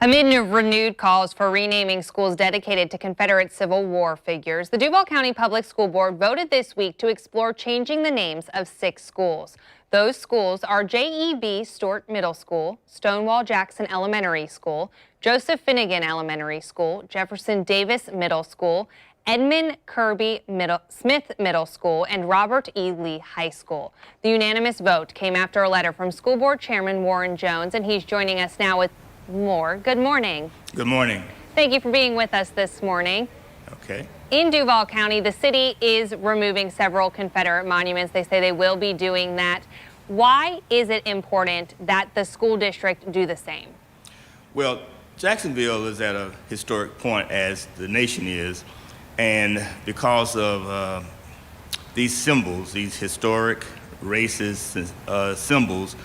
Amid renewed calls for renaming schools dedicated to Confederate Civil War figures, the Duval County Public School Board voted this week to explore changing the names of 6 schools. Those schools are J.E.B. Stewart Middle School, Stonewall Jackson Elementary School, Joseph Finnegan Elementary School, Jefferson Davis Middle School, Edmund Kirby Smith Middle School, and Robert E. Lee High School. The unanimous vote came after a letter from School Board Chairman Warren Jones, and he's joining us now with more. Good morning. Good morning. Thank you for being with us this morning. Okay. In Duval County, the city is removing several Confederate monuments. They say they will be doing that. Why is it important that the school district do the same? Well, Jacksonville is at a historic point, as the nation is, and because of these symbols, these historic racist symbols,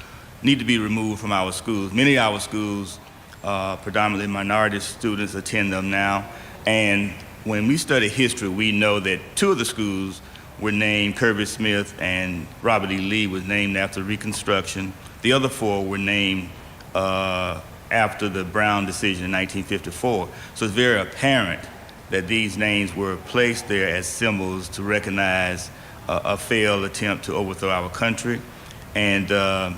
need to be removed from our schools. Many of our schools, predominantly minority students, attend them now. And when we study history, we know that 2 of the schools were named Kirby Smith, and Robert E. Lee was named after Reconstruction. The other 4 were named after the Brown decision in 1954. So it's very apparent that these names were placed there as symbols to recognize a failed attempt to overthrow our country. And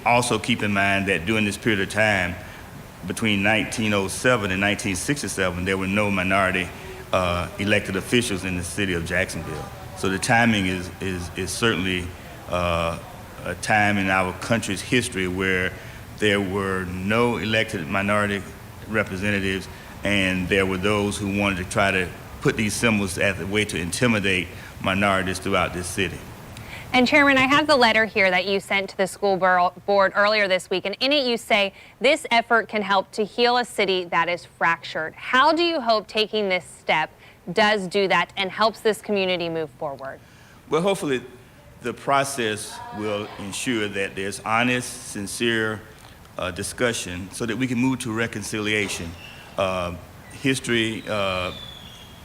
also keep in mind that during this period of time, between 1907 and 1967, there were no minority elected officials in the city of Jacksonville. So the timing is certainly a time in our country's history where there were no elected minority representatives, and there were those who wanted to try to put these symbols as a way to intimidate minorities throughout this city. And Chairman, I have the letter here that you sent to the school board earlier this week, and in it you say this effort can help to heal a city that is fractured. How do you hope taking this step does do that and helps this community move forward? Well, hopefully the process will ensure that there's honest, sincere discussion so that we can move to reconciliation. History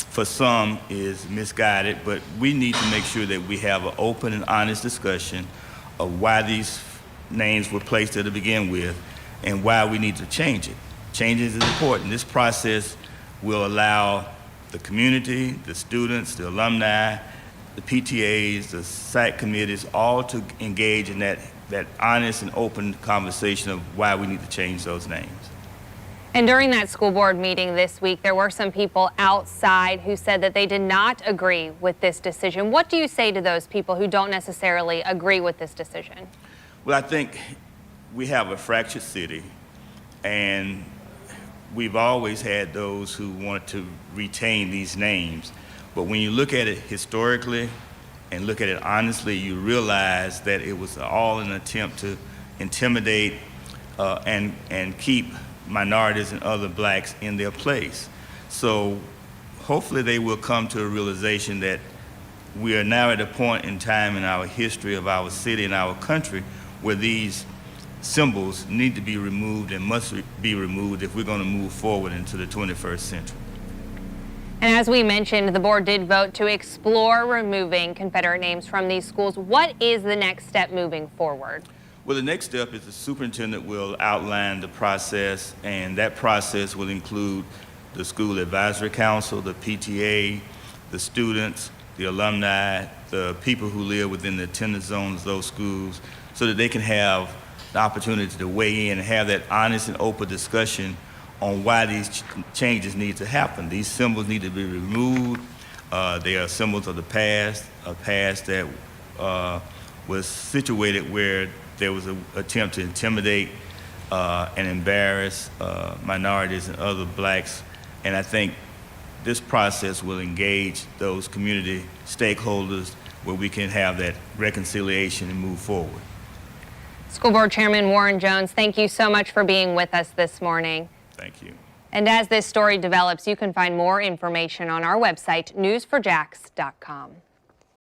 for some is misguided, but we need to make sure that we have an open and honest discussion of why these names were placed there to begin with and why we need to change it. Changes is important. This process will allow the community, the students, the alumni, the PTAs, the site committees, all to engage in that honest and open conversation of why we need to change those names. And during that school board meeting this week, there were some people outside who said that they did not agree with this decision. What do you say to those people who don't necessarily agree with this decision? Well, I think we have a fractured city, and we've always had those who want to retain these names. But when you look at it historically and look at it honestly, you realize that it was all an attempt to intimidate and keep minorities and other blacks in their place. So hopefully they will come to a realization that we are now at a point in time in our history of our city and our country where these symbols need to be removed and must be removed if we're going to move forward into the 21st century. And as we mentioned, the board did vote to explore removing Confederate names from these schools. What is the next step moving forward? Well, the next step is the superintendent will outline the process, and that process will include the school advisory council, the PTA, the students, the alumni, the people who live within the attendance zones of those schools, so that they can have the opportunity to weigh in and have that honest and open discussion on why these changes need to happen. These symbols need to be removed. They are symbols of the past, a past that was situated where there was an attempt to intimidate and embarrass minorities and other blacks. And I think this process will engage those community stakeholders where we can have that reconciliation and move forward. School Board Chairman Warren Jones, thank you so much for being with us this morning. Thank you. And as this story develops, you can find more information on our website, newsforjax.com.